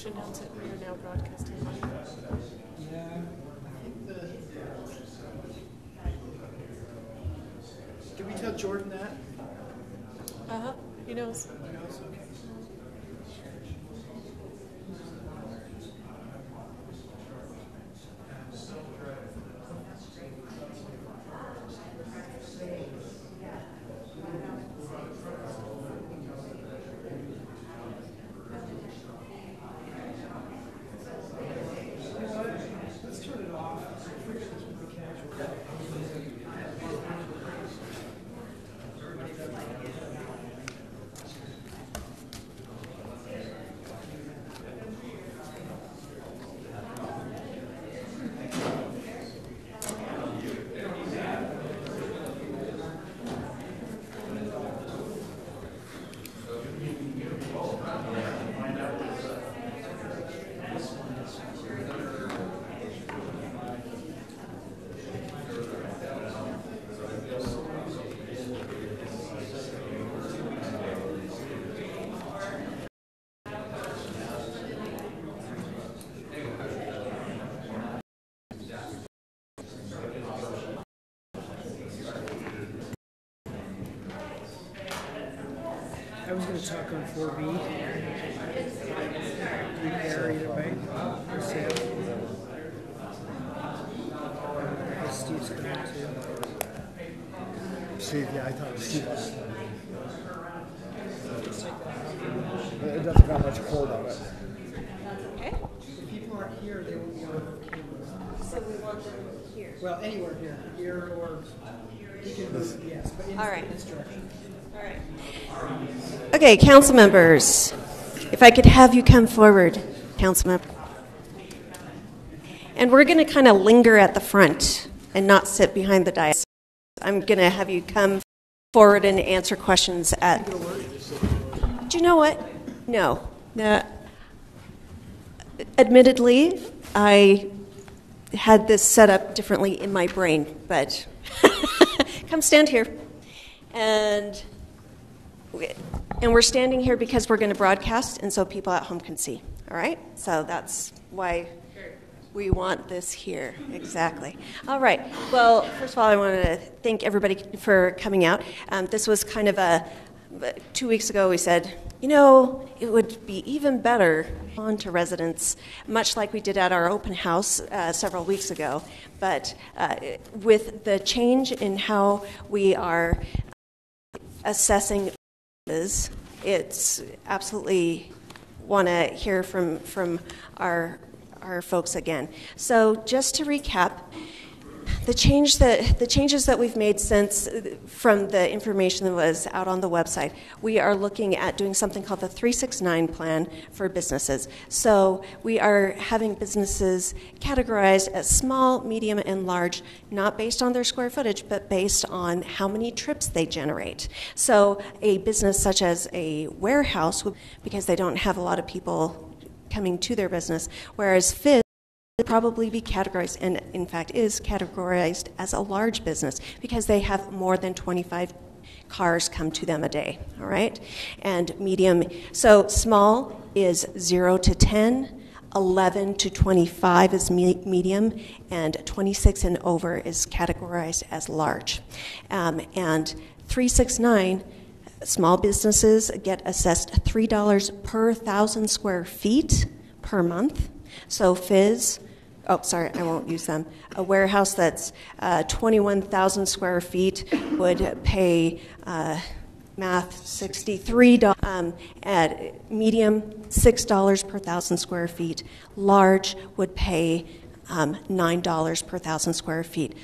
should announce it. We are now broadcasting. Yeah, I think did we tell Jordan that? He knows. He knows? Okay. Let's turn it off. We're going to keep it casual. I was going to talk on 4B. Repair either way. Or sale. I guess Steve's coming too. Steve, yeah, I thought Steve was. It doesn't got much cold on it. Okay. If people aren't here, they won't be on camera. So we want them here. Well, anywhere here. Here or... You can move, yes, but in All right. this direction. All right. Okay, council members, if I could have you come forward, council member. And we're going to kind of linger at the front and not sit behind the dais. I'm going to have you come forward and answer questions at... Do you know what? No. Admittedly, I had this set up differently in my brain, but come stand here. And we're standing here because we're going to broadcast, and so people at home can see. All right? So that's why we want this here. Exactly. All right. Well, first of all, I want to thank everybody for coming out. This was kind of 2 weeks ago we said, you know, it would be even better on to residents, much like we did at our open house several weeks ago. But with the change in how we are assessing, it's absolutely want to hear from our folks again. So just to recap, the changes that we've made since from the information that was out on the website, we are looking at doing something called the 369 plan for businesses. So we are having businesses categorized as small, medium, and large, not based on their square footage, but based on how many trips they generate. So a business such as a warehouse, because they don't have a lot of people coming to their business, whereas Fizz would probably be categorized, and in fact is categorized as a large business because they have more than 25 cars come to them a day, all right? And medium, so small is 0 to 10, 11 to 25 is medium, and 26 and over is categorized as large. And 369, small businesses get assessed $3 per 1,000 square feet per month. So Fizz, oh, sorry, I won't use them. A warehouse that's 21,000 square feet would pay, math, $63. At medium, $6 per 1,000 square feet. Large would pay $9 per 1,000 square feet.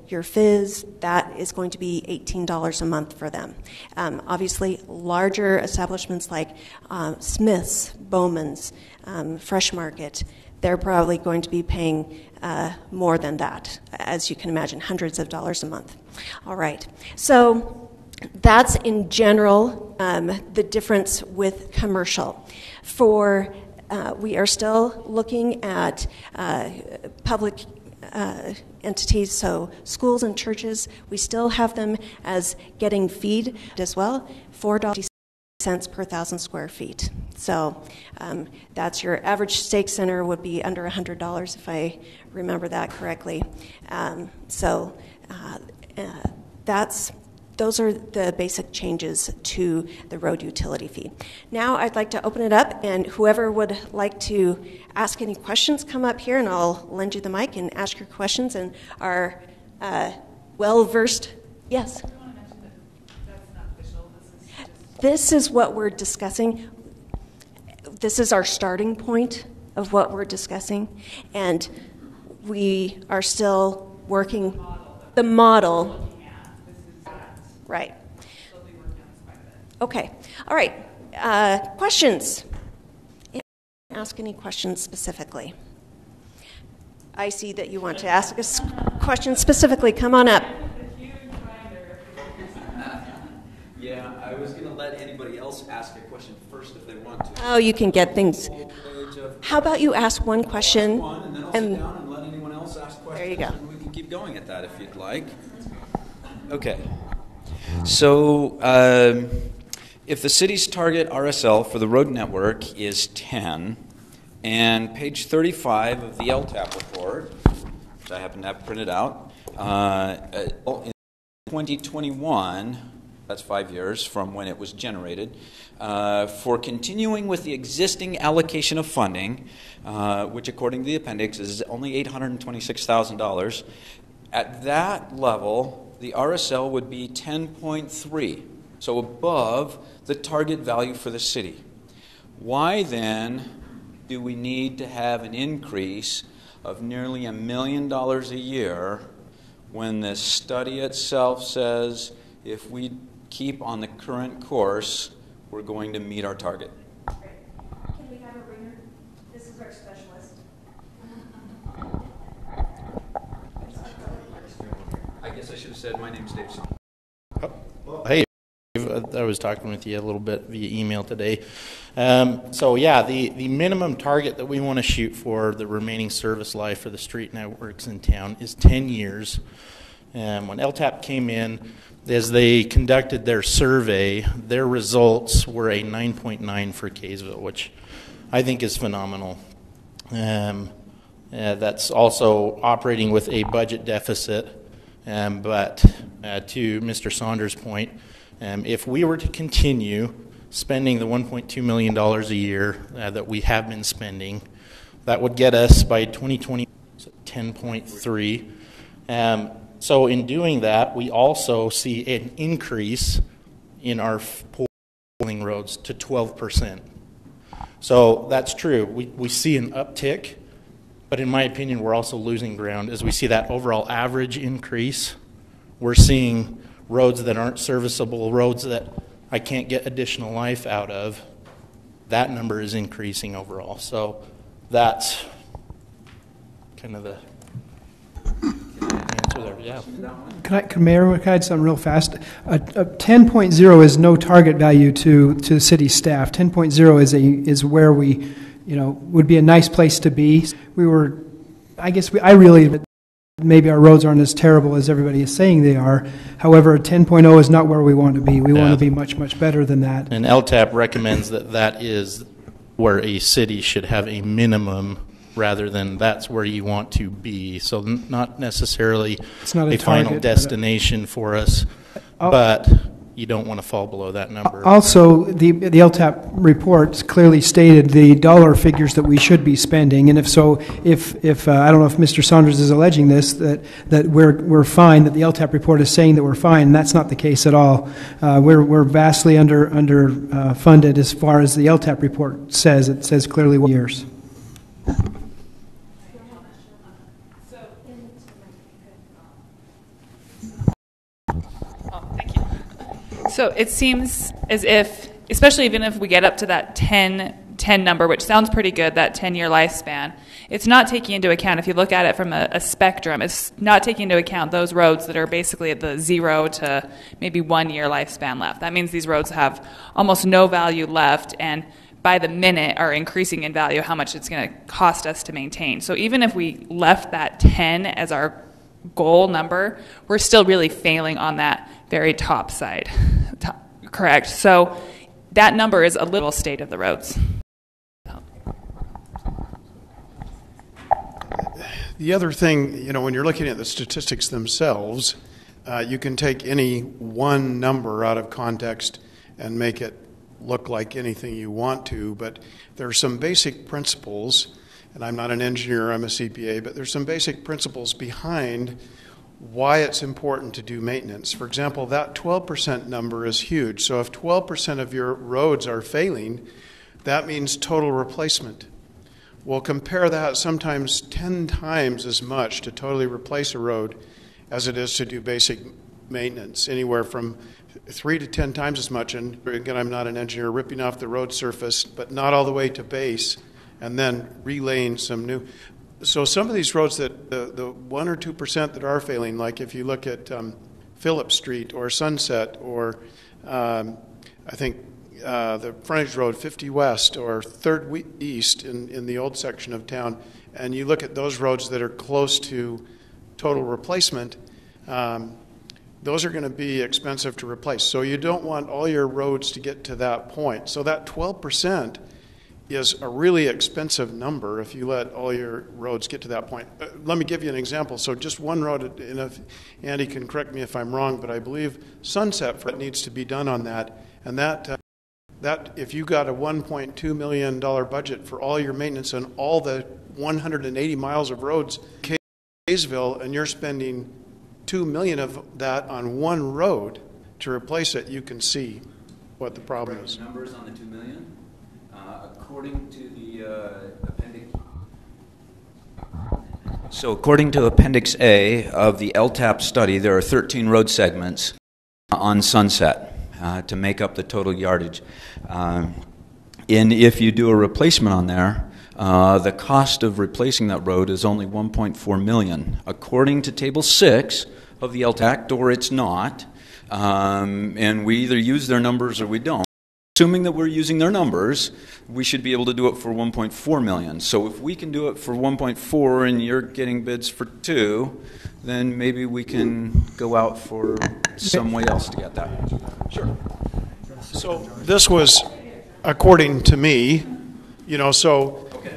Your Fizz, that is going to be $18 a month for them. Obviously, larger establishments like Smith's, Bowman's, Fresh Market, they're probably going to be paying more than that, as you can imagine, hundreds of dollars a month. All right, so that's in general the difference with commercial. For we are still looking at public entities, so schools and churches, we still have them as getting feed as well, $4 per 1,000 square feet. So that's your average stake center would be under $100 if I remember that correctly. Those are the basic changes to the road utility fee. Now I'd like to open it up, and whoever would like to ask any questions, come up here and I'll lend you the mic and ask your questions, and are well-versed. Yes? This is what we're discussing. This is our starting point of what we're discussing, and we are still working the model. Right. Okay. All right. Questions? Ask any questions specifically. I see that you want to ask a question specifically. Come on up. Yeah, I was going to let anybody else ask a question first if they want to. Oh, you can get things. How about you ask one question? And then I'll sit down and let anyone else ask questions. There you go. And we can keep going at that if you'd like. Okay. So if the city's target RSL for the road network is 10, and page 35 of the LTAP report, which I happen to have printed out, in 2021, that's 5 years from when it was generated, for continuing with the existing allocation of funding, which according to the appendix is only $826,000, at that level, the RSL would be 10.3, so above the target value for the city. Why then do we need to have an increase of nearly $1 million a year when the study itself says if we keep on the current course, we're going to meet our target? Can we have a ringer? This is our specialist. I guess I should have said my name's Dave. Hey, I was talking with you a little bit via email today. So yeah, the minimum target that we want to shoot for the remaining service life for the street networks in town is 10 years. When LTAP came in, as they conducted their survey, their results were a 9.9 for Kaysville, which I think is phenomenal. That's also operating with a budget deficit. But to Mr. Saunders' point, if we were to continue spending the $1.2 million a year that we have been spending, that would get us by 2020 10.3. So in doing that, we also see an increase in our polling roads to 12%. So that's true. We see an uptick. But in my opinion, we're also losing ground as we see that overall average increase. We're seeing roads that aren't serviceable, roads that I can't get additional life out of. That number is increasing overall. So that's kind of the answer there. Yeah. Mayor, can I add something real fast? 10.0 is no target value to city staff. 10.0 is where we, would be a nice place to be. I really, maybe our roads aren't as terrible as everybody is saying they are. However, 10.0 is not where we want to be. We want to be much, much better than that. And LTAP recommends that is where a city should have a minimum rather than that's where you want to be. So not necessarily it's not a final target, destination for us, but you don't want to fall below that number. Also, the LTAP report clearly stated the dollar figures that we should be spending, and if I don't know if Mr. Saunders is alleging this, that we're fine, that the LTAP report is saying that we're fine, and that's not the case at all. We're vastly under funded as far as the LTAP report says. It says clearly what years. So it seems as if, especially even if we get up to that 10 number, which sounds pretty good, that 10-year lifespan, it's not taking into account, if you look at it from a spectrum, it's not taking into account those roads that are basically at the 0 to maybe 1 year lifespan left. That means these roads have almost no value left, and by the minute are increasing in value how much it's going to cost us to maintain. So even if we left that 10 as our goal number, we're still really failing on that very top side. Correct. So that number is a little state of the roads. The other thing, when you're looking at the statistics themselves, you can take any one number out of context and make it look like anything you want to, but there are some basic principles, and I'm not an engineer, I'm a CPA, but there's some basic principles behind why it's important to do maintenance. For example, that 12% number is huge. So if 12% of your roads are failing, that means total replacement. Well, compare that sometimes 10 times as much to totally replace a road as it is to do basic maintenance, anywhere from 3 to 10 times as much. And again, I'm not an engineer, ripping off the road surface, but not all the way to base, and then relaying some new. So some of these roads that the 1 or 2% that are failing, like if you look at Phillips Street or Sunset or I think the frontage road 50 West or 3rd East in the old section of town, and you look at those roads that are close to total replacement, those are going to be expensive to replace. So you don't want all your roads to get to that point. So that 12% is a really expensive number if you let all your roads get to that point. Let me give you an example. So just one road, and if Andy can correct me if I'm wrong, but I believe Sunset needs to be done on that. And that if you got a $1.2 million budget for all your maintenance on all the 180 miles of roads in Kaysville, and you're spending $2 million of that on one road to replace it, you can see what the problem is. Numbers on the $2 million? According to the appendix. So according to Appendix A of the LTAP study, there are 13 road segments on Sunset to make up the total yardage. And if you do a replacement on there, the cost of replacing that road is only $1.4 million. According to Table 6 of the LTAC, or it's not, and we either use their numbers or we don't. Assuming that we're using their numbers, we should be able to do it for $1.4 million. So if we can do it for $1.4 and you're getting bids for $2 million, then maybe we can go out for some way else to get that. Sure. So this was according to me,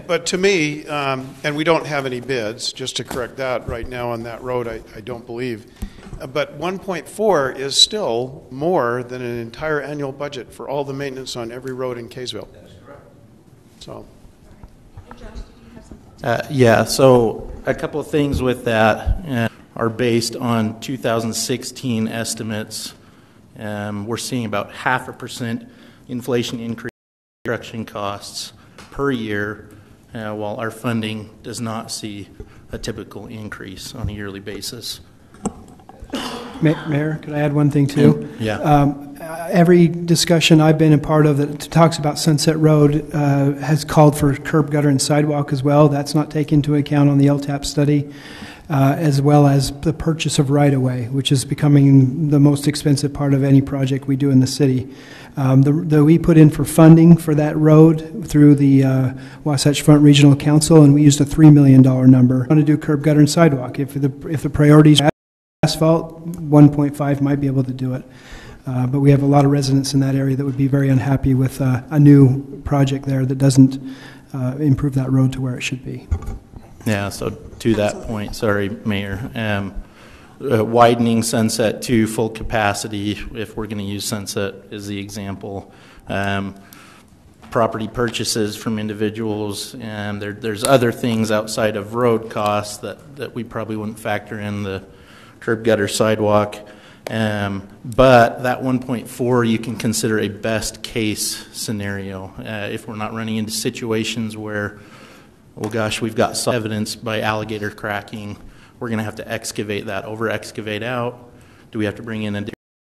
but to me, and we don't have any bids, just to correct that right now on that road, I don't believe. But 1.4 is still more than an entire annual budget for all the maintenance on every road in Kaysville. That's correct. So. So a couple of things with that are based on 2016 estimates. We're seeing about 0.5% inflation increase in construction costs per year, while our funding does not see a typical increase on a yearly basis. Mayor, could I add one thing too? Yeah. Every discussion I've been a part of that talks about Sunset Road has called for curb, gutter, and sidewalk as well. That's not taken into account on the LTAP study, as well as the purchase of right-of-way, which is becoming the most expensive part of any project we do in the city. We put in for funding for that road through the Wasatch Front Regional Council, and we used a $3 million number. We want to do curb, gutter, and sidewalk. If the priorities are asphalt, 1.5 might be able to do it. But we have a lot of residents in that area that would be very unhappy with a new project there that doesn't improve that road to where it should be. Yeah, so to that point, sorry, Mayor, widening Sunset to full capacity, if we're going to use Sunset as the example, property purchases from individuals, and there's other things outside of road costs that we probably wouldn't factor in the curb, gutter, sidewalk. But that 1.4 you can consider a best case scenario if we're not running into situations where, well, gosh, we've got some evidence by alligator cracking. We're going to have to excavate that, over-excavate out. Do we have to bring in a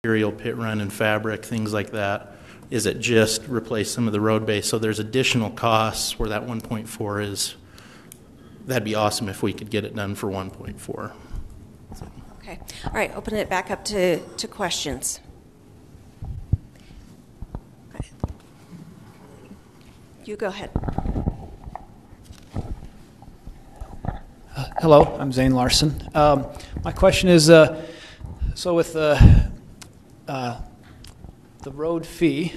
material, pit run and fabric, things like that? Is it just replace some of the road base? So there's additional costs where that 1.4 is. That'd be awesome if we could get it done for 1.4. Okay. All right. Open it back up to questions. You go ahead. Hello, I'm Zane Larson. My question is, so with the the road fee,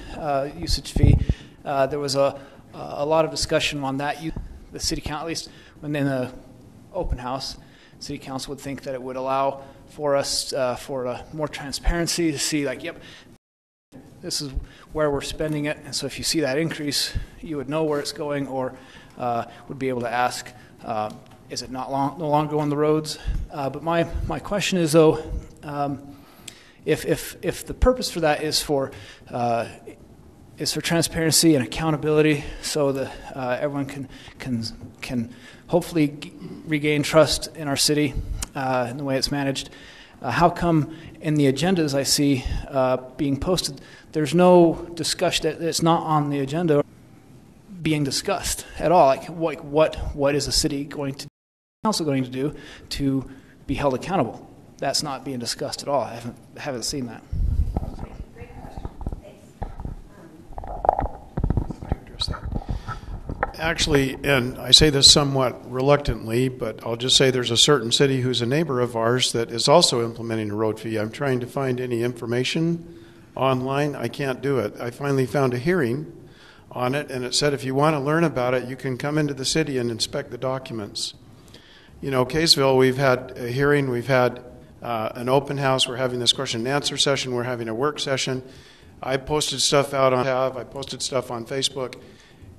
usage fee, there was a lot of discussion on that. The city council, at least when in the open house, city council would think that it would allow for us for more transparency to see, like, yep, this is where we're spending it, and so if you see that increase, you would know where it's going, or would be able to ask, is it no longer on the roads? But my question is, though, if the purpose for that is for transparency and accountability, so that everyone can hopefully regain trust in our city in the way it's managed, how come in the agendas I see being posted, there's no discussion, that it's not on the agenda being discussed at all? Like what is the city council going to do to be held accountable? That's not being discussed at all. I haven't seen that. Great question. Thanks. Actually, and I say this somewhat reluctantly, but I'll just say there's a certain city who's a neighbor of ours that is also implementing a road fee. I'm trying to find any information online. I can't do it. I finally found a hearing on it, and it said if you want to learn about it, you can come into the city and inspect the documents. You know, Kaysville, we've had a hearing, we've had an open house, we're having this question and answer session, we're having a work session. I posted stuff out on I posted stuff on Facebook.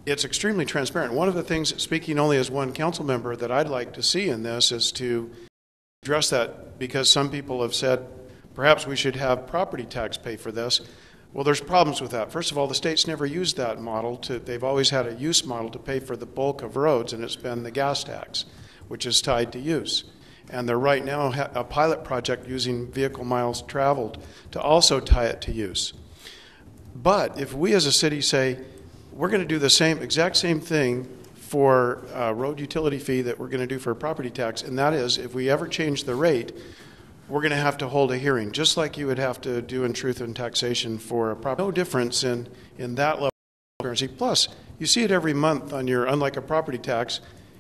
It's extremely transparent. One of the things, speaking only as one council member, that I'd like to see in this is to address that, because some people have said perhaps we should have property tax pay for this. Well, there's problems with that. First of all, the state's never used that model. They've always had a use model to pay for the bulk of roads, and it's been the gas tax, which is tied to use. And they're right now a pilot project using vehicle miles traveled to also tie it to use. But if we as a city say, we're going to do the exact same thing for road utility fee that we're going to do for property tax, and that is, if we ever change the rate, we're going to have to hold a hearing, just like you would have to do in truth and taxation for a property. No difference in that level of transparency. Plus, you see it every month on unlike a property tax,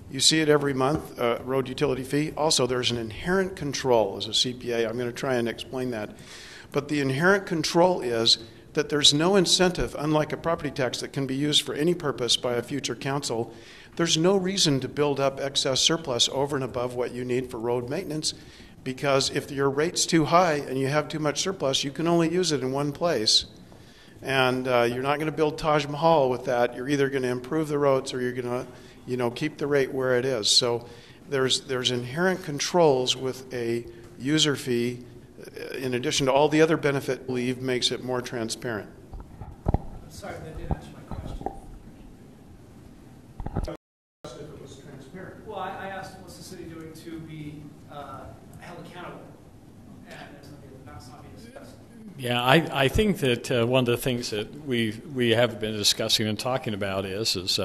you see it every month, road utility fee. Also, there's an inherent control as a CPA. I'm going to try and explain that. But the inherent control is that there's no incentive, unlike a property tax that can be used for any purpose by a future council. There's no reason to build up excess surplus over and above what you need for road maintenance, because if your rate's too high and you have too much surplus, you can only use it in one place. And you're not going to build Taj Mahal with that. You're either going to improve the roads or you're going to keep the rate where it is. So there's inherent controls with a user fee, in addition to all the other benefit, I believe, makes it more transparent. Sorry, that didn't answer my question. If it was transparent. Well, I asked, what's the city doing to be held accountable? And that's not being discussed. Yeah, I think that one of the things that we have been discussing and talking about is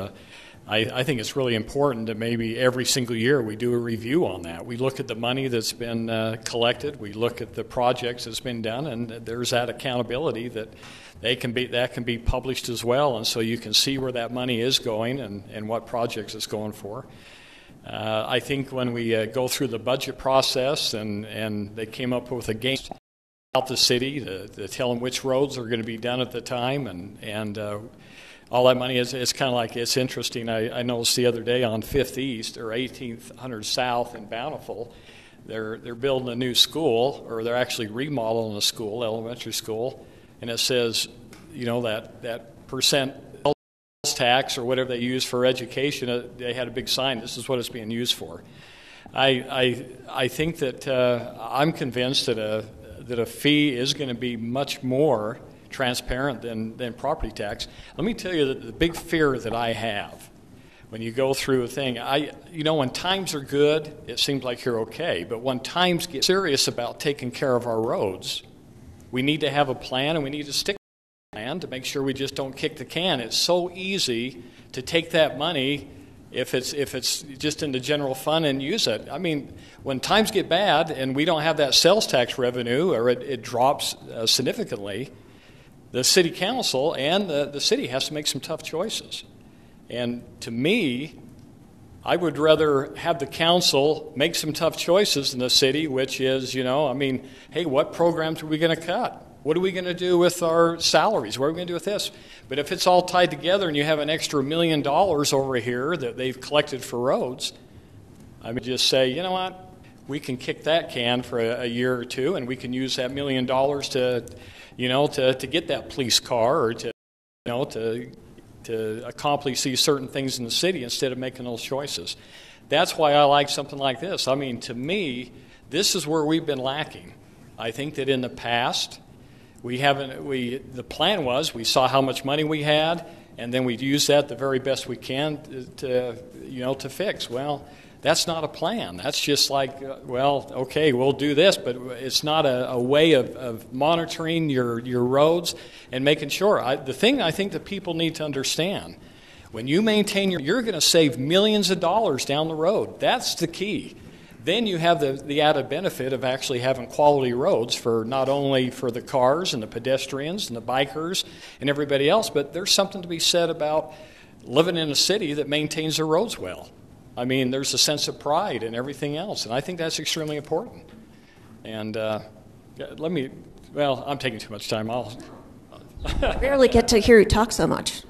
I think it's really important that maybe every single year we do a review on that. We look at the money that's been collected, we look at the projects that's been done, and there's that accountability that that can be published as well, and so you can see where that money is going and what projects it's going for. I think when we go through the budget process and they came up with a game out the city to tell them which roads are going to be done at the time, and all that money it's kind of like, it's interesting. I noticed the other day on 5th East or 1800 South in Bountiful, they're building a new school, or they're actually remodeling a school, elementary school, and it says, that percent tax or whatever they use for education, they had a big sign, this is what it's being used for. I think that I'm convinced that a fee is going to be much more transparent than property tax. Let me tell you that the big fear that I have when you go through a thing, when times are good, it seems like you're okay, but when times get serious about taking care of our roads, we need to have a plan, and we need to stick to the plan to make sure we just don't kick the can. It's so easy to take that money if it's just in the general fund and use it. I mean, when times get bad and we don't have that sales tax revenue, or it drops significantly, the city council and the city has to make some tough choices. And to me, I would rather have the council make some tough choices in the city, which is, hey, what programs are we going to cut? What are we going to do with our salaries? What are we going to do with this? But if it's all tied together and you have an extra $1 million over here that they've collected for roads, I would just say, you know what? We can kick that can for a year or two, and we can use that $1 million to get that police car or to accomplish these certain things in the city instead of making those choices. That's why I like something like this. I mean, to me, this is where we've been lacking. I think that in the past, the plan was we saw how much money we had, and then we'd use that the very best we can to fix. Well, that's not a plan. That's just like, okay, we'll do this, but it's not a way of monitoring your roads and making sure. The thing I think that people need to understand, when you maintain you're going to save millions of dollars down the road. That's the key. Then you have the added benefit of actually having quality roads for not only for the cars and the pedestrians and the bikers and everybody else, but there's something to be said about living in a city that maintains their roads well. I mean, there's a sense of pride and everything else, and I think that's extremely important. And I'm taking too much time. I rarely get to hear you talk so much.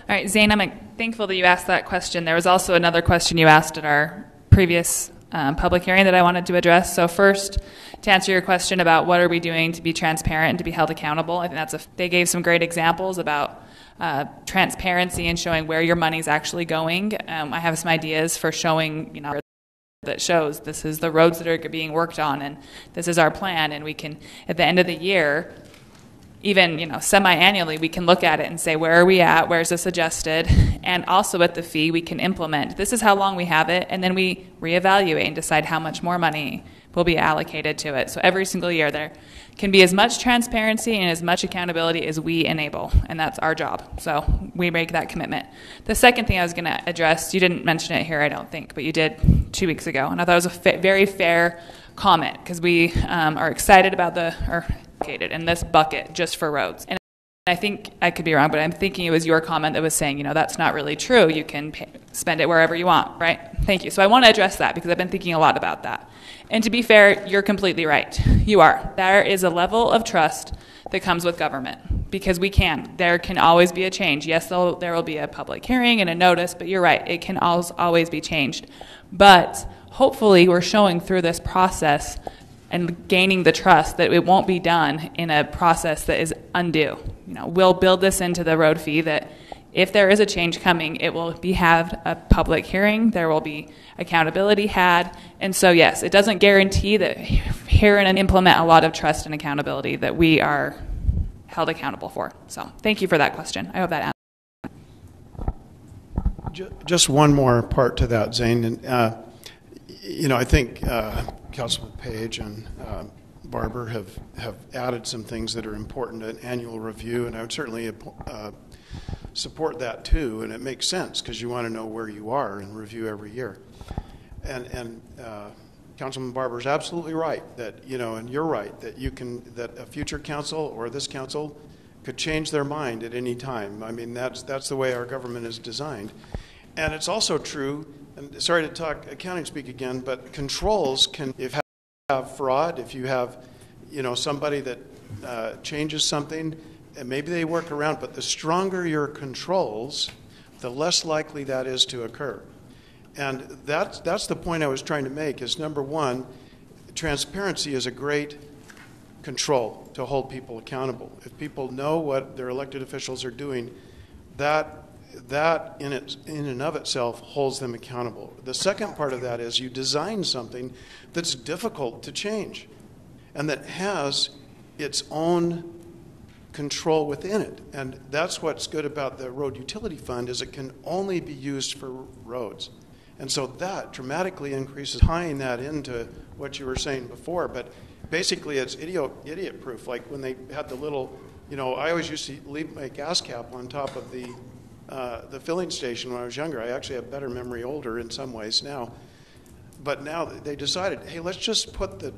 All right, Zane, I'm thankful that you asked that question. There was also another question you asked at our previous public hearing that I wanted to address. So first, to answer your question about what are we doing to be transparent and to be held accountable, I think they gave some great examples about transparency and showing where your money's actually going. I have some ideas for showing, that shows this is the roads that are being worked on and this is our plan, and we can, at the end of the year, even semi-annually, we can look at it and say, where are we at, where's this adjusted, and also at the fee we can implement. This is how long we have it, and then we reevaluate and decide how much more money will be allocated to it. So every single year there can be as much transparency and as much accountability as we enable, and that's our job. So we make that commitment. The second thing I was going to address, you didn't mention it here, I don't think, but you did 2 weeks ago, and I thought it was a very fair comment because we are excited about in this bucket just for roads. And I think I could be wrong, but I'm thinking it was your comment that was saying, that's not really true. You can spend it wherever you want, right? Thank you. So I want to address that because I've been thinking a lot about that. And to be fair, you're completely right. You are. There is a level of trust that comes with government because there can always be a change. Yes, there will be a public hearing and a notice, but you're right. It can always be changed. But hopefully we're showing through this process and gaining the trust that it won't be done in a process that is undue. We'll build this into the road fee that if there is a change coming, it will have a public hearing, there will be accountability had, and so yes, it doesn't guarantee that here and implement a lot of trust and accountability that we are held accountable for. So thank you for that question. I hope that answers. Just one more part to that, Zane. And, I think Councilman Page and Barber have added some things that are important to an annual review, and I would certainly support that too, and it makes sense because you want to know where you are and review every year. And Councilman Barber is absolutely right that, and you're right that a future council or this council could change their mind at any time. I mean, that's the way our government is designed. And it's also true, and sorry to talk accounting speak again, but controls can, if you have fraud, if you have, somebody that changes something, and maybe they work around, but the stronger your controls, the less likely that is to occur. And that's the point I was trying to make is, number one, transparency is a great control to hold people accountable. If people know what their elected officials are doing, that in and of itself holds them accountable. The second part of that is you design something that's difficult to change and that has its own control within it. And that's what's good about the Road Utility Fund is it can only be used for roads. And so that dramatically increases tying that into what you were saying before. But basically it's idiot proof. Like when they had the little, I always used to leave my gas cap on top of the filling station when I was younger. I actually have better memory older in some ways now. But now they decided, hey, let's just put the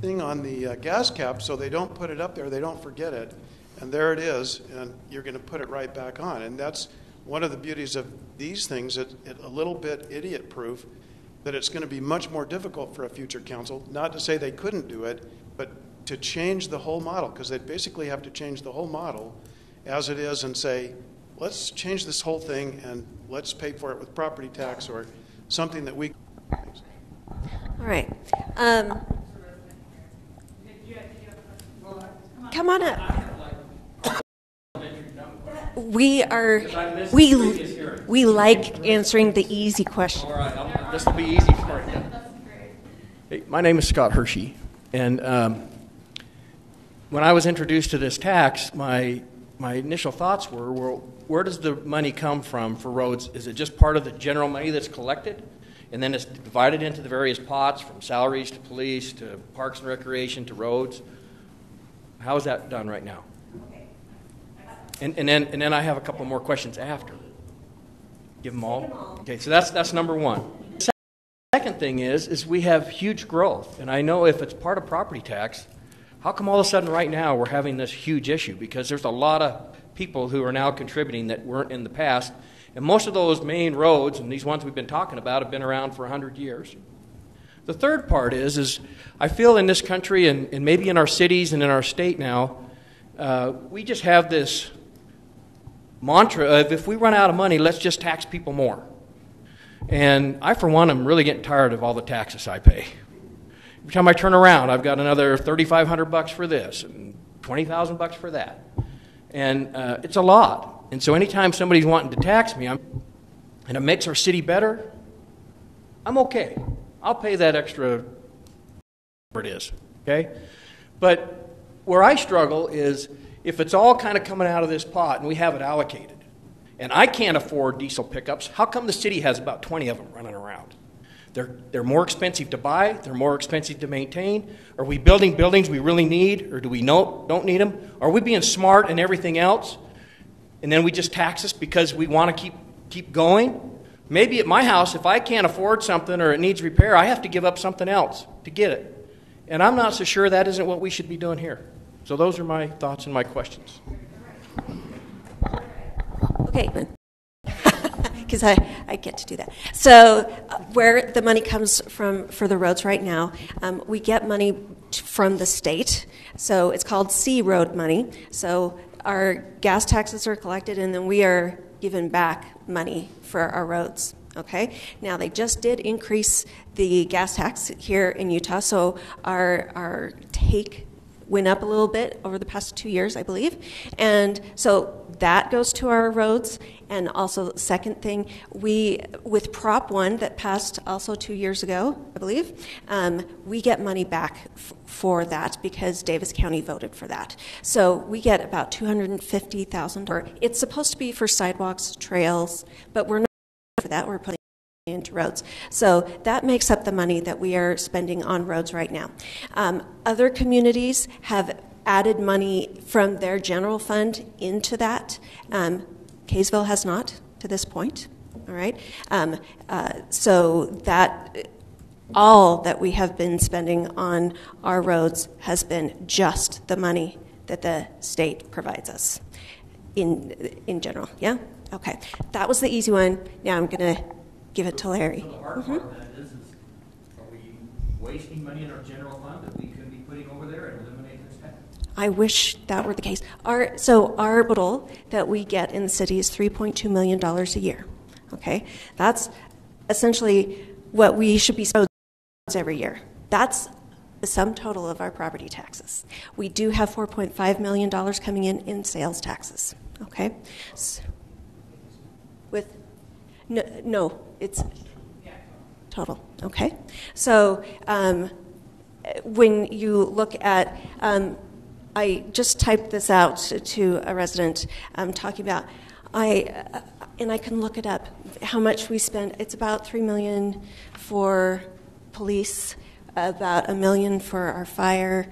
thing on the gas cap so they don't put it up there, they don't forget it. And there it is, and you're going to put it right back on. And that's one of the beauties of these things, a little bit idiot-proof, that it's going to be much more difficult for a future council, not to say they couldn't do it, but to change the whole model, because they'd basically have to change the whole model as it is and say, let's change this whole thing and let's pay for it with property tax or something that we... All right. Come on up. We like answering the easy question. All right, this will be easy for you. Hey, my name is Scott Hershey, and when I was introduced to this tax, my initial thoughts were, well, where does the money come from for roads? Is it just part of the general money that's collected, and then it's divided into the various pots, from salaries to police to parks and recreation to roads? How is that done right now? And then I have a couple more questions after. Give them all? Okay, so that's number one. Second thing is we have huge growth. And I know if it's part of property tax, how come all of a sudden right now we're having this huge issue? Because there's a lot of people who are now contributing that weren't in the past. And most of those main roads, and these ones we've been talking about, have been around for 100 years. The third part is I feel in this country and maybe in our cities and in our state now, we just have this mantra of if we run out of money, let's just tax people more. And I, for one, am really getting tired of all the taxes I pay. Every time I turn around, I've got another $3,500 for this and $20,000 for that. And it's a lot. And so anytime somebody's wanting to tax me and it makes our city better, I'm okay. I'll pay that extra whatever it is, okay? But where I struggle is if it's all kind of coming out of this pot and we have it allocated, and I can't afford diesel pickups, how come the city has about 20 of them running around? They're more expensive to buy, they're more expensive to maintain. Are we building buildings we really need, or do we don't need them? Are we being smart and everything else, and then we just tax us because we want to keep going? Maybe at my house, if I can't afford something or it needs repair, I have to give up something else to get it. And I'm not so sure that isn't what we should be doing here. So those are my thoughts and my questions. Okay, because I get to do that. So where the money comes from for the roads right now, we get money from the state. So it's called C road money. So our gas taxes are collected, and then we are given back money for our roads. Okay. Now they just did increase the gas tax here in Utah, so our take went up a little bit over the past 2 years, I believe. And so that goes to our roads. And also, second thing, with Prop 1 that passed also 2 years ago, I believe, we get money back for that because Davis County voted for that. So we get about $250,000. It's supposed to be for sidewalks, trails, but we're not for that. We're putting into roads. So that makes up the money that we are spending on roads right now. Other communities have added money from their general fund into that. Kaysville has not to this point. All right. So that all that we have been spending on our roads has been just the money that the state provides us in general. Yeah? Okay. That was the easy one. Now I'm going to give it to Larry. So the hard part of that is are we wasting money in our general fund that we could be putting over there and eliminate this tax? I wish that were the case. Our total that we get in the city is $3.2 million a year. Okay? That's essentially what we should be spending every year. That's the sum total of our property taxes. We do have $4.5 million coming in sales taxes. Okay? So, no, it's total. Okay? So when you look at, I just typed this out to a resident talking about, and I can look it up, how much we spend. It's about $3 million for police, about $1 million for our fire.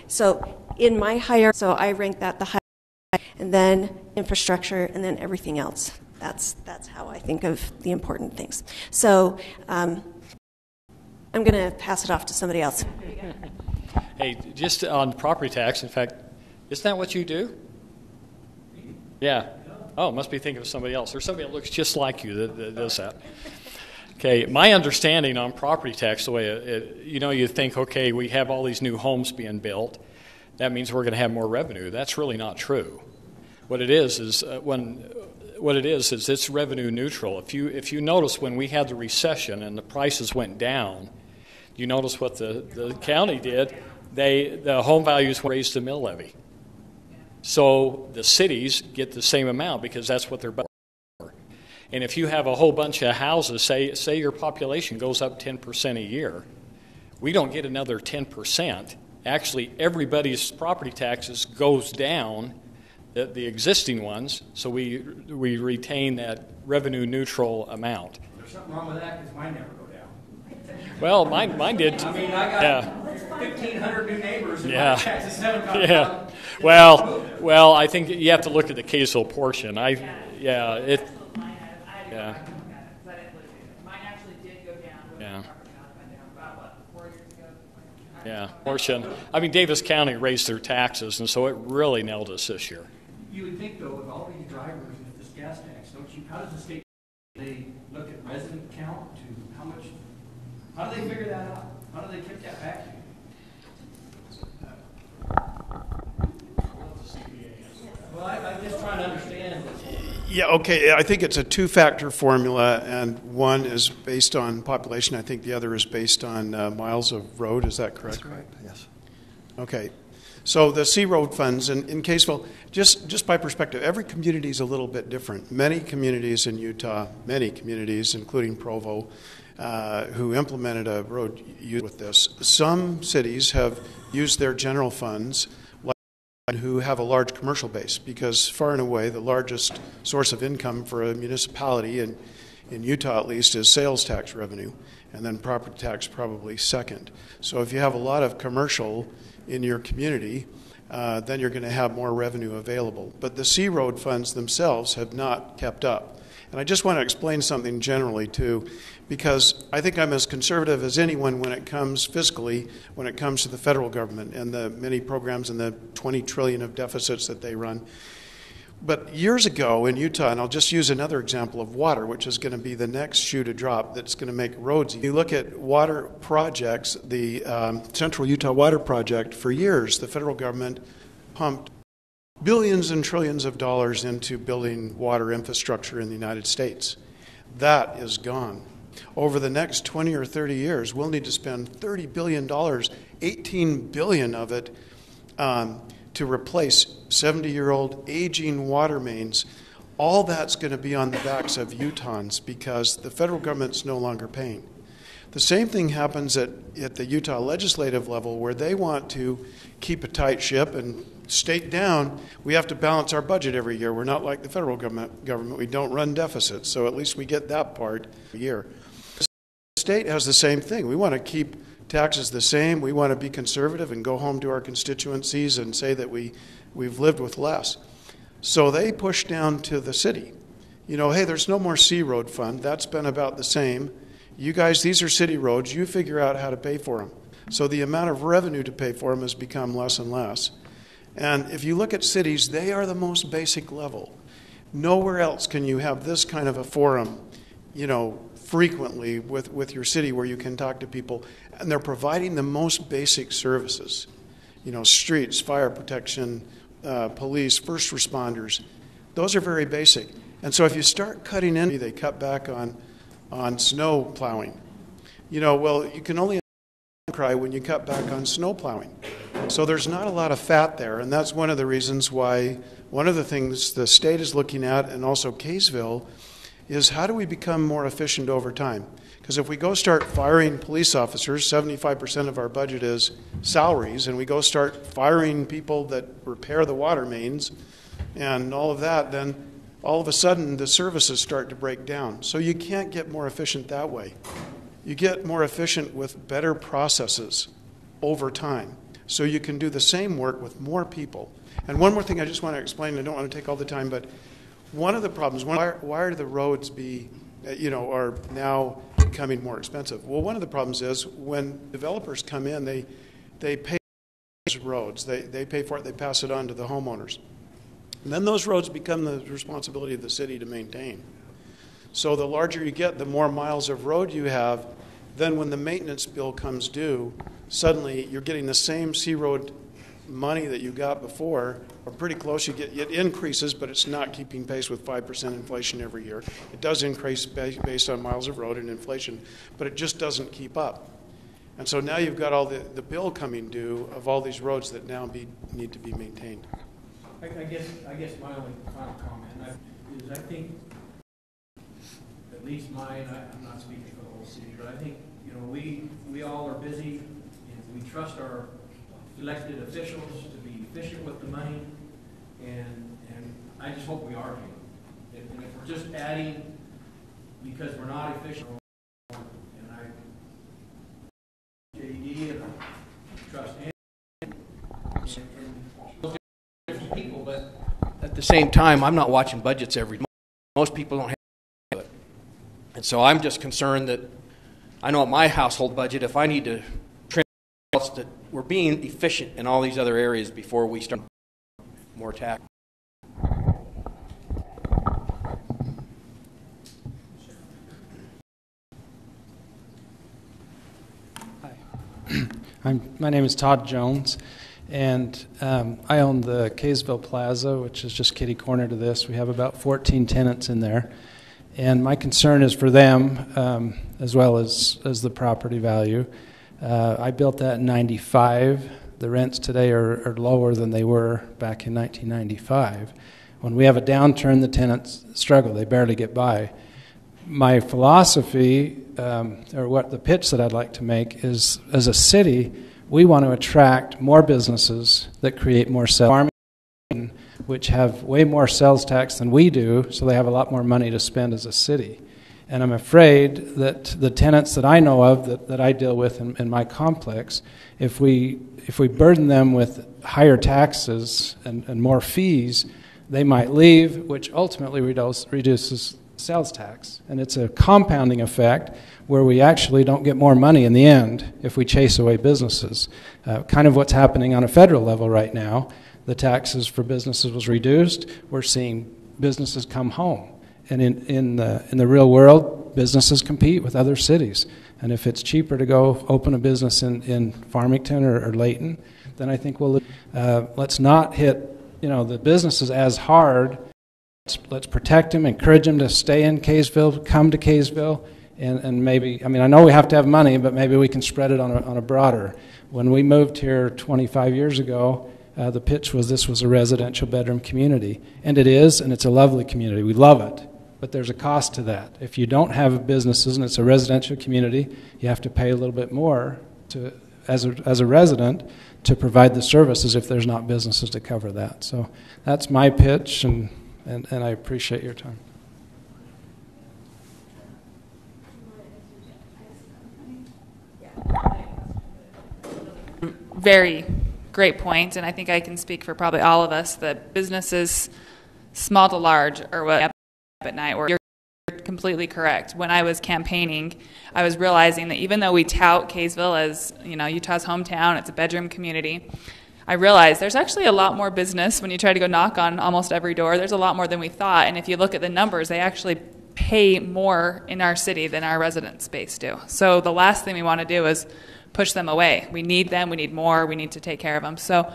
So in my so I rank that the high, and then infrastructure, and then everything else. That's how I think of the important things. So I'm going to pass it off to somebody else. Hey, just on property tax, in fact, isn't that what you do? Yeah. Oh, must be thinking of somebody else. There's somebody that looks just like you that does that. Okay, my understanding on property tax, the way you think, okay, we have all these new homes being built, that means we're going to have more revenue. That's really not true. What it is it's revenue neutral. If you notice when we had the recession and the prices went down, you notice what the county did. The home values raised the mill levy. So the cities get the same amount because that's what they're for. And if you have a whole bunch of houses, say your population goes up 10% a year, we don't get another 10%. Actually, everybody's property taxes goes down, the existing ones, so we retain that revenue neutral amount. There's something wrong with that because mine never go down. Well, mine did. I mean, I got 1,500 new neighbors and my taxes haven't gone down. Well, I think you have to look at the Kaysville portion. Yeah. Mine actually did go down. Yeah. About 4 years ago. Yeah, portion. I mean, Davis County raised their taxes, and so it really nailed us this year. You would think, though, with all these drivers and with this gas tax, how does the state, they look at resident count to how do they figure that out? How do they kick that back to you? Well, I'm just trying to understand this. Yeah, okay. I think it's a two-factor formula, and one is based on population. I think the other is based on miles of road. Is that correct? That's correct, yes. Okay. So the C Road funds in Kaysville, just by perspective, every community is a little bit different. Many communities in Utah, including Provo, who implemented a road use with this. Some cities have used their general funds who have a large commercial base, because far and away the largest source of income for a municipality, in Utah at least, is sales tax revenue, and then property tax probably second. So if you have a lot of commercial in your community, then you're going to have more revenue available. But the C Road funds themselves have not kept up. And I just want to explain something generally, too, because I think I'm as conservative as anyone when it comes fiscally, when it comes to the federal government and the many programs and the $20 trillion of deficits that they run. But years ago in Utah, and I'll just use another example of water, which is going to be the next shoe to drop that's going to make roads. You look at water projects, the Central Utah Water Project, for years the federal government pumped billions and trillions of dollars into building water infrastructure in the United States. That is gone. Over the next 20 or 30 years, we'll need to spend $30 billion, $18 billion of it, to replace 70-year-old aging water mains. All that's going to be on the backs of Utahns because the federal government's no longer paying. The same thing happens at the Utah legislative level, where they want to keep a tight ship and state down, we have to balance our budget every year. We're not like the federal government. We don't run deficits, so at least we get that part a year. The state has the same thing. We want to keep taxes the same. We want to be conservative and go home to our constituencies and say that we've lived with less. So they push down to the city. Hey, there's no more C Road fund. That's been about the same. You guys, these are city roads. You figure out how to pay for them. So the amount of revenue to pay for them has become less and less. And if you look at cities, they are the most basic level. Nowhere else can you have this kind of a forum, frequently with your city where you can talk to people, and they're providing the most basic services. Streets, fire protection, police, first responders. Those are very basic. And so if you start cutting in, they cut back on snow plowing. You can only cry when you cut back on snow plowing. So there's not a lot of fat there, and that's one of the reasons why one of the things the state is looking at, and also Kaysville, is how do we become more efficient over time? Because if we go start firing police officers, 75% of our budget is salaries, and we go start firing people that repair the water mains and all of that, then all of a sudden the services start to break down. So you can't get more efficient that way. You get more efficient with better processes over time. So you can do the same work with more people. And one more thing I just want to explain, I don't want to take all the time, but one of the problems, why are the roads are now becoming more expensive? Well, one of the problems is when developers come in, they pay for roads. They pay for it, they pass it on to the homeowners. And then those roads become the responsibility of the city to maintain. So the larger you get, the more miles of road you have. Then when the maintenance bill comes due, suddenly you're getting the same C-road money that you got before, or pretty close. It increases, but it's not keeping pace with 5% inflation every year. It does increase based on miles of road and inflation, but it just doesn't keep up. And so now you've got all the bill coming due of all these roads that now need to be maintained. I guess my only final comment is I think, at least mine, I'm not speaking for the whole city, but I think, we all are busy and we trust our elected officials to be efficient with the money, and I just hope we are here. And if we're just adding because we're not efficient, and JD and I trust and different people, but at the same time, I'm not watching budgets every month. Most people don't have it. And so I'm just concerned that I know at my household budget, if I need to trim that we're being efficient in all these other areas before we start more tax. My name is Todd Jones, and I own the Kaysville Plaza, which is just kitty corner to this. We have about 14 tenants in there, and my concern is for them as well as the property value. I built that in 95. The rents today are lower than they were back in 1995. When we have a downturn, the tenants struggle. They barely get by. My philosophy, or what the pitch that I'd like to make is, as a city, we want to attract more businesses that create more sales, which have way more sales tax than we do, so they have a lot more money to spend as a city. And I'm afraid that the tenants that I know of, that I deal with in my complex, if we burden them with higher taxes and more fees, they might leave, which ultimately reduces sales tax. And it's a compounding effect where we actually don't get more money in the end if we chase away businesses. Kind of what's happening on a federal level right now. The taxes for businesses was reduced. We're seeing businesses come home. And in the real world, businesses compete with other cities. And if it's cheaper to go open a business in Farmington or Layton, then I think let's not hit the businesses as hard. Let's protect them, encourage them to stay in Kaysville, come to Kaysville, and maybe, I know we have to have money, but maybe we can spread it on a broader. When we moved here 25 years ago, the pitch was this was a residential bedroom community. And it is, and it's a lovely community. We love it. But there's a cost to that. If you don't have businesses and it's a residential community, you have to pay a little bit more as a resident to provide the services if there's not businesses to cover that. So that's my pitch, and I appreciate your time. Very great point, and I think I can speak for probably all of us that businesses, small to large, are what at night. You're completely correct. When I was campaigning, I was realizing that even though we tout Kaysville as Utah's hometown, it's a bedroom community, I realized there's actually a lot more business when you try to go knock on almost every door. There's a lot more than we thought, and if you look at the numbers, they actually pay more in our city than our resident space do. So the last thing we want to do is push them away. We need them, we need more, we need to take care of them. So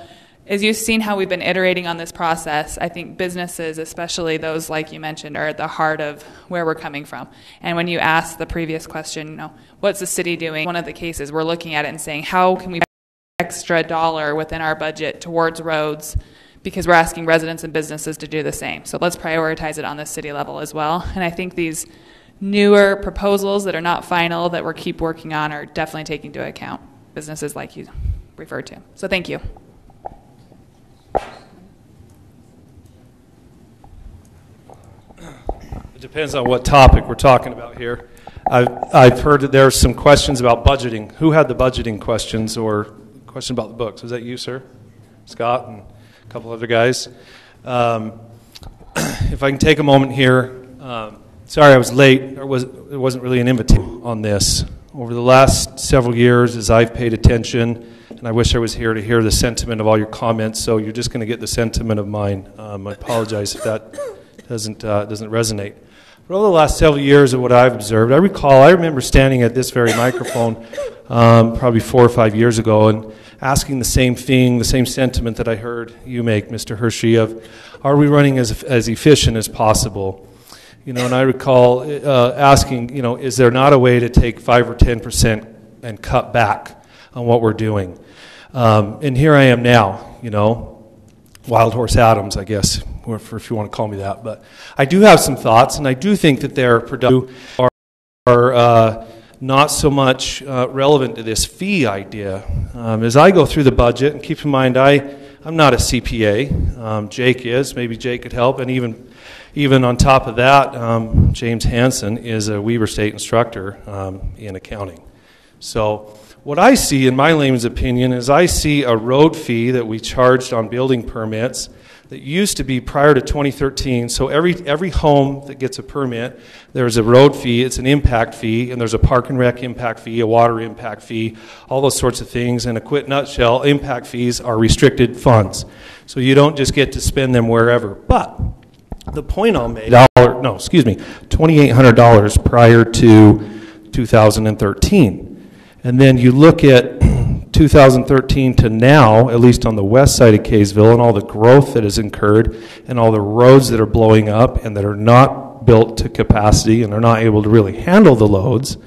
as you've seen how we've been iterating on this process, I think businesses, especially those like you mentioned, are at the heart of where we're coming from. And when you asked the previous question, what's the city doing? One of the cases, we're looking at it and saying, how can we put extra dollar within our budget towards roads, because we're asking residents and businesses to do the same. So let's prioritize it on the city level as well. And I think these newer proposals that are not final that we'll keep working on are definitely taking into account businesses like you referred to. So thank you. It depends on what topic we're talking about here. I've heard that there are some questions about budgeting. Who had the budgeting questions or question about the books? Was that you, sir? Scott and a couple other guys. If I can take a moment here. Sorry I was late. There wasn't really an invitation on this. Over the last several years, as I've paid attention, and I wish I was here to hear the sentiment of all your comments, so you're just going to get the sentiment of mine. I apologize if that doesn't resonate. But over the last several years of what I've observed, I remember standing at this very microphone probably 4 or 5 years ago and asking the same thing, the same sentiment that I heard you make, Mr. Hershey, of are we running as efficient as possible? And I recall asking, is there not a way to take 5 or 10% and cut back on what we're doing? And here I am now, Wild Horse Adams, I guess, if you want to call me that. But I do have some thoughts, and I do think that they're productive, are not so much relevant to this fee idea. As I go through the budget, and keep in mind, I'm not a CPA. Jake is. Maybe Jake could help. And even on top of that, James Hansen is a Weber State instructor in accounting. So what I see, in my layman's opinion, is I see a road fee that we charged on building permits that used to be prior to 2013. So every home that gets a permit, there's a road fee, it's an impact fee, and there's a park and rec impact fee, a water impact fee, all those sorts of things. In a quick nutshell, impact fees are restricted funds. So you don't just get to spend them wherever. But the point I'll make, $2,800 prior to 2013. And then you look at 2013 to now, at least on the west side of Kaysville, and all the growth that has incurred, and all the roads that are blowing up and that are not built to capacity and are not able to really handle the loads.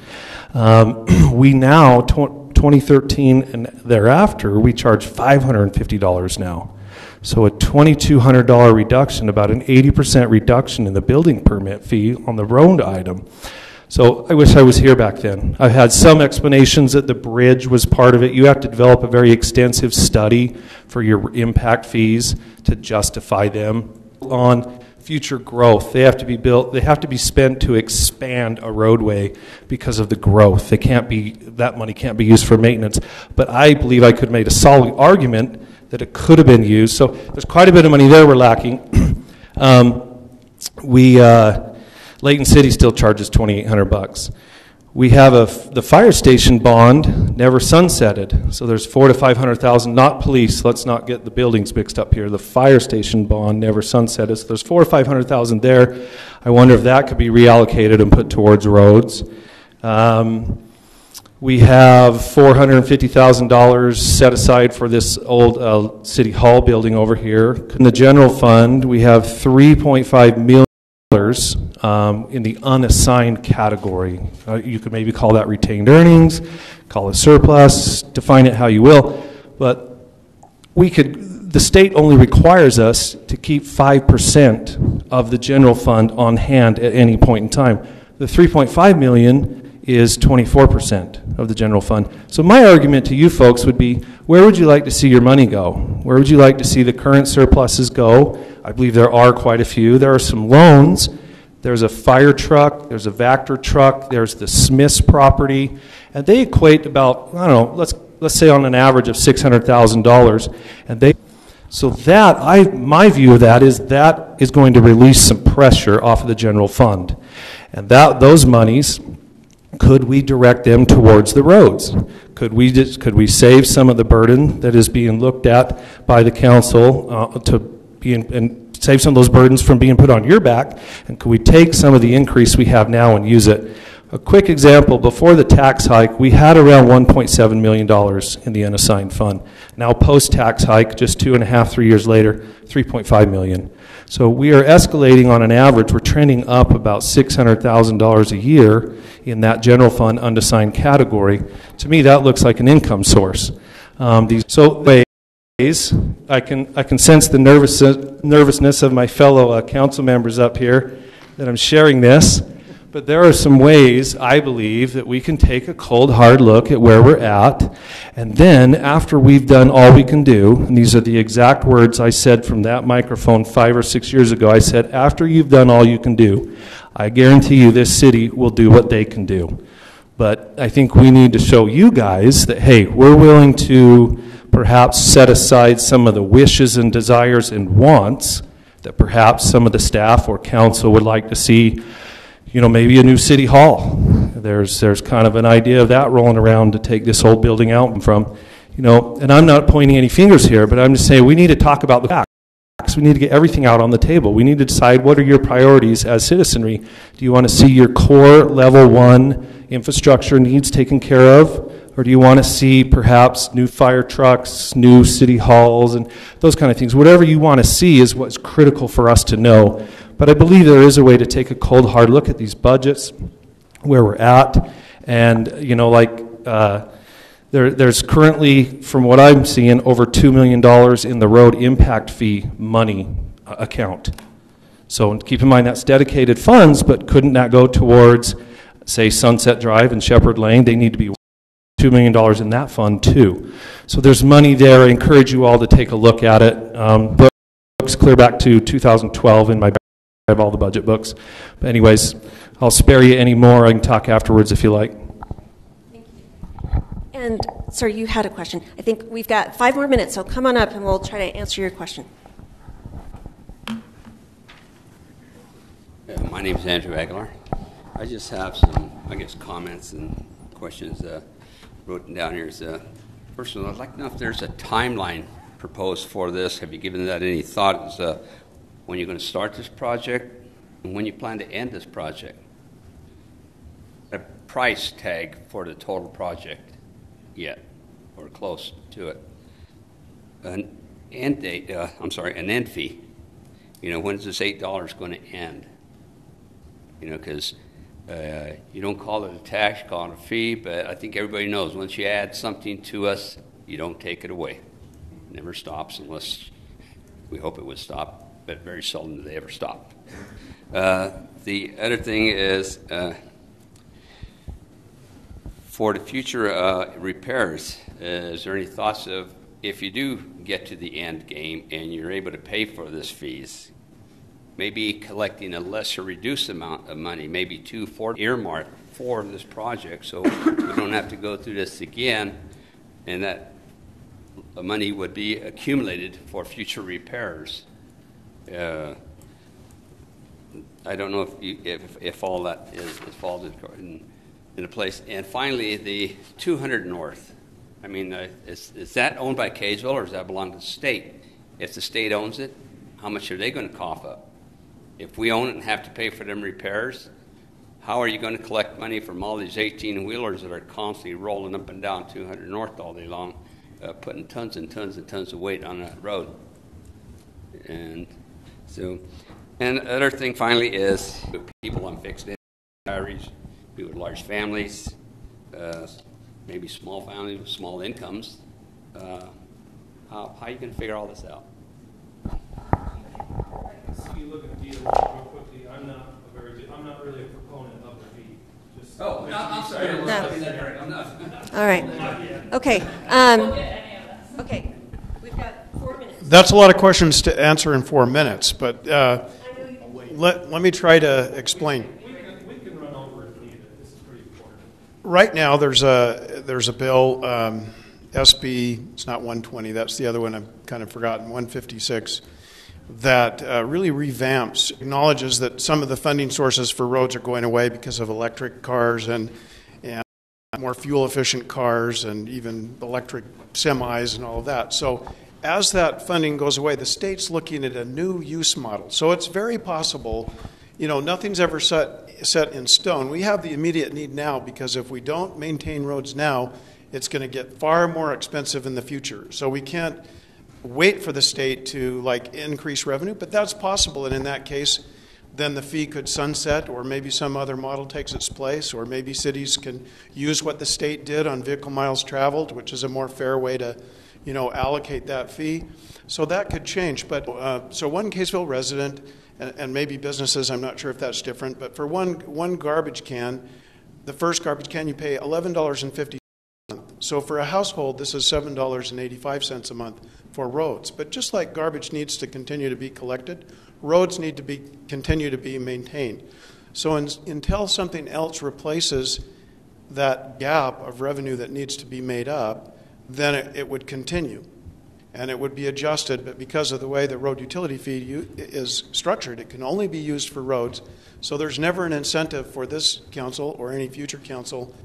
We now, 2013 and thereafter, we charge $550 now. So a $2,200 reduction, about an 80% reduction in the building permit fee on the road item. So I wish I was here back then. I've had some explanations that the bridge was part of it. You have to develop a very extensive study for your impact fees to justify them on future growth. They have to be built, they have to be spent to expand a roadway because of the growth. That money can't be used for maintenance. But I believe I could have made a solid argument that it could have been used. So there's quite a bit of money there we're lacking. Layton City still charges $2,800. We have the fire station bond never sunsetted, so there's $400,000 to $500,000. Not police. Let's not get the buildings mixed up here. The fire station bond never sunsetted, so there's $400,000 to $500,000 there. I wonder if that could be reallocated and put towards roads. We have $450,000 set aside for this old City Hall building over here. In the general fund, we have $3.5 million in the unassigned category. You could maybe call that retained earnings, call it surplus, define it how you will, but the state only requires us to keep 5% of the general fund on hand at any point in time. The $3.5 million is 24% of the general fund. So my argument to you folks would be, where would you like to see your money go? Where would you like to see the current surpluses go? I believe there are quite a few. There are some loans. There's a fire truck. There's a Vector truck. There's the Smith's property. And they equate about, I don't know, let's say on an average of $600,000. And so my view of that is going to release some pressure off of the general fund. And those monies, could we direct them towards the roads? Could we save some of the burden that is being looked at by the council and save some of those burdens from being put on your back? And could we take some of the increase we have now and use it? A quick example, before the tax hike, we had around $1.7 million in the unassigned fund. Now post-tax hike, just 2.5, 3 years later, $3.5 million. So we are escalating on an average. We're trending up about $600,000 a year in that general fund unassigned category. To me, that looks like an income source. I can sense the nervousness of my fellow council members up here that I'm sharing this. But there are some ways, I believe, that we can take a cold, hard look at where we're at, and then after we've done all we can do, and these are the exact words I said from that microphone 5 or 6 years ago, I said, after you've done all you can do, I guarantee you this city will do what they can do. But I think we need to show you guys that, hey, we're willing to perhaps set aside some of the wishes and desires and wants that perhaps some of the staff or council would like to see. Maybe a new city hall. There's kind of an idea of that rolling around to take this old building out from, and I'm not pointing any fingers here, but I'm just saying we need to talk about the facts. We need to get everything out on the table. We need to decide what are your priorities as citizenry. Do you want to see your core level 1 infrastructure needs taken care of? Or do you want to see perhaps new fire trucks, new city halls, and those kind of things? Whatever you want to see is what's critical for us to know. But I believe there is a way to take a cold, hard look at these budgets, where we're at, and, you know, like, there's currently, from what I'm seeing, over $2 million in the road impact fee money account. So keep in mind that's dedicated funds, but couldn't that go towards, say, Sunset Drive and Shepherd Lane? They need to be $2 million in that fund too. So there's money there. I encourage you all to take a look at it. Books clear back to 2012 in my bag. I have all the budget books. But anyways, I'll spare you any more. I can talk afterwards if you like. And, sir, you had a question. I think we've got 5 more minutes, so come on up and we'll try to answer your question. My name is Andrew Aguilar. I just have some, I guess, comments and questions written down here. First of all, I'd like to know if there's a timeline proposed for this. Have you given that any thought? When you're going to start this project and when you plan to end this project? A price tag for the total project yet, or close to it. An end date, an end fee. You know, when is this $8 going to end? You know, because you don't call it a tax, call it a fee, but I think everybody knows once you add something to us, you don't take it away. It never stops unless we hope it would stop, but very seldom do they ever stop. The other thing is, for the future repairs, is there any thoughts of if you do get to the end game and you're able to pay for this fees, maybe collecting a lesser reduced amount of money, maybe 2-4 earmark for this project, so we don't have to go through this again, and that money would be accumulated for future repairs. I don't know if all that falls into place. And finally, the 200 North. I mean, is that owned by Kaysville, or does that belong to the state? If the state owns it, how much are they going to cough up? If we own it and have to pay for them repairs, how are you going to collect money from all these 18-wheelers that are constantly rolling up and down 200 North all day long, putting tons and tons and tons of weight on that road? And so, and the other thing finally is people on fixed retirees, people with large families, maybe small families with small incomes. How are you going to figure all this out? So you look at the deal real quickly. I'm not really a proponent of the fee. I'm sorry. I'm not. All right. Okay. Okay. We've got 4 minutes. That's a lot of questions to answer in 4 minutes, but let me try to explain. We can run over if needed. This is pretty important. Right now, there's a bill, SB. It's not 120. That's the other one I've kind of forgotten. 156. That really revamps, acknowledges that some of the funding sources for roads are going away because of electric cars and more fuel-efficient cars and even electric semis and all of that. So as that funding goes away, the state's looking at a new use model. So it's very possible, you know, nothing's ever set in stone. We have the immediate need now because if we don't maintain roads now, it's going to get far more expensive in the future. So we can't wait for the state to increase revenue, but that's possible, and in that case then the fee could sunset, or maybe some other model takes its place, or maybe cities can use what the state did on vehicle miles traveled, which is a more fair way to allocate that fee. So that could change. But so one Kaysville resident, and maybe businesses, I'm not sure if that's different, but for one garbage can, the first garbage can you pay $11.50. So for a household, this is $7.85 a month for roads. But just like garbage needs to continue to be collected, roads need to continue to be maintained. So until something else replaces that gap of revenue that needs to be made up, then it would continue. And it would be adjusted, but because of the way the road utility fee is structured, it can only be used for roads. So there's never an incentive for this council or any future council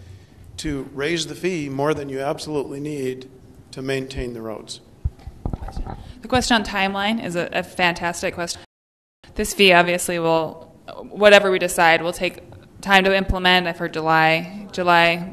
to raise the fee more than you absolutely need to maintain the roads. The question on timeline is a fantastic question. This fee obviously will, whatever we decide, will take time to implement. I've heard July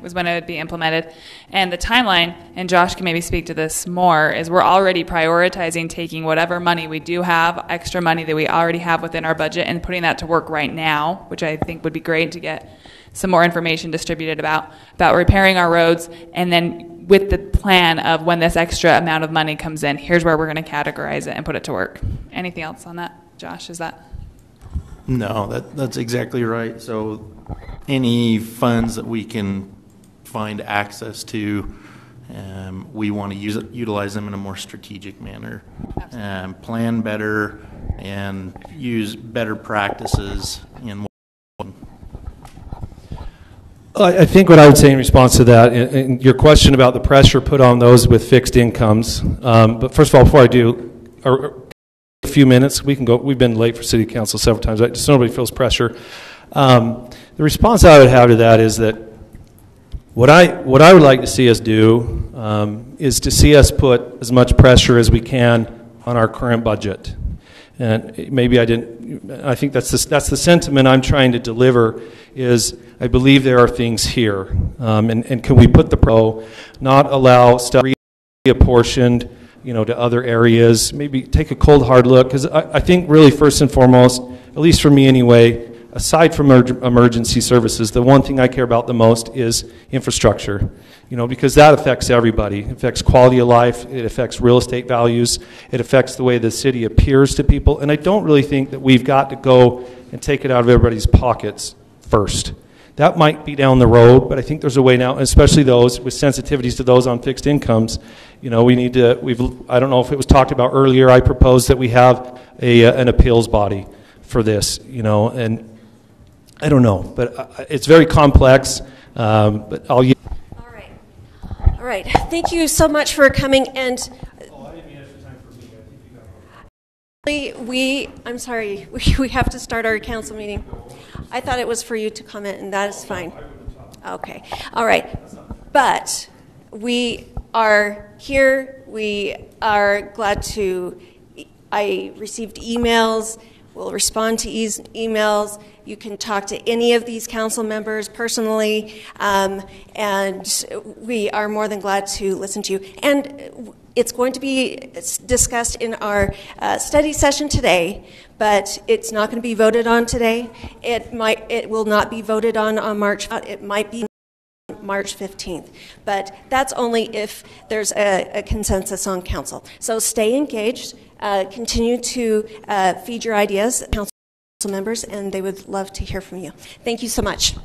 was when it would be implemented. And the timeline, and Josh can maybe speak to this more, is we're already prioritizing taking whatever money we do have, extra money that we already have within our budget, and putting that to work right now, which I think would be great to get some more information distributed about repairing our roads, and then with the plan of when this extra amount of money comes in, here's where we're going to categorize it and put it to work. Anything else on that, Josh? Is that? No, that's exactly right. So any funds that we can find access to, we want to utilize them in a more strategic manner, plan better, and use better practices in. I think what I would say in response to that, and your question about the pressure put on those with fixed incomes, but first of all, before I do, a few minutes, we can go. We've been late for City Council several times, right? Just nobody feels pressure. The response I would have to that is that what I would like to see us do is to see us put as much pressure as we can on our current budget. And maybe I didn't. I think that's the sentiment I'm trying to deliver. Is I believe there are things here, and can we put the pro, not allow stuff reapportioned, to other areas. Maybe take a cold hard look, because I think really first and foremost, at least for me anyway, aside from emergency services, the one thing I care about the most is infrastructure. Because that affects everybody. It affects quality of life. It affects real estate values. It affects the way the city appears to people. And I don't really think that we've got to go and take it out of everybody's pockets first. That might be down the road, but I think there's a way now, especially those with sensitivities to those on fixed incomes. We need to. I don't know if it was talked about earlier. I proposed that we have an appeals body for this. And I don't know, but it's very complex. But I'll. All right. Thank you so much for coming. And I didn't mean extra time for me. I think you got I'm sorry. We have to start our council meeting. I thought it was for you to comment, and that is fine. Okay. All right. But we are here. We are glad to. I received emails. We'll respond to emails. You can talk to any of these council members personally, and we are more than glad to listen to you. And it's going to be discussed in our study session today, but it's not going to be voted on today. It will not be voted on March. It might be March 15th, but that's only if there's a consensus on council. So stay engaged. Continue to feed your ideas, council members, and they would love to hear from you. Thank you so much.